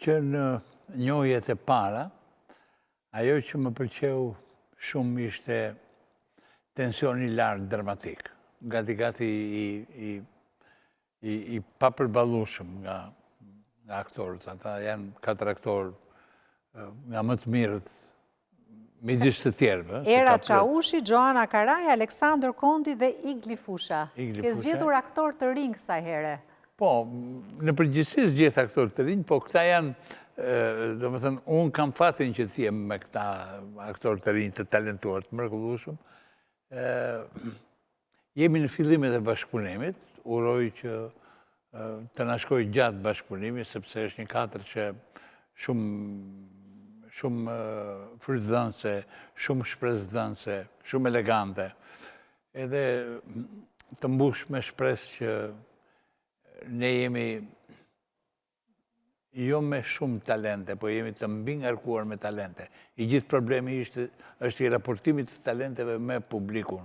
që në njohjet e para, ajo që më pëlqeu shumë ishte tensioni lartë dramatik, gati i papërballueshëm nga aktorët. Ata janë 4 aktorë nga më të mirët midis të tjerëve. Era Çaushi, Gjoana Karaj, Aleksandër Kondi dhe Igli Fusha. Ke zgjedhur aktor të rinj kësaj here. Po, në përgjithësi zgjedh aktor të rinj, po këta janë, do më thënë, unë kam fatin që të jem me këta aktor të rinj të talentuar, të mrekullueshëm. Jemi në fillimet e bashkëpunimit, uroj që të na shkojë gjatë bashkëpunimi, sepse është një katër që shumë frytëdhënëse, shumë shpresdhënëse, shumë elegante, edhe të mbush me shpresë që ne jemi jo me shumë talente, po jemi të mbingarkuar me talente. I gjithë problemi është i raportimit të talenteve me publikun.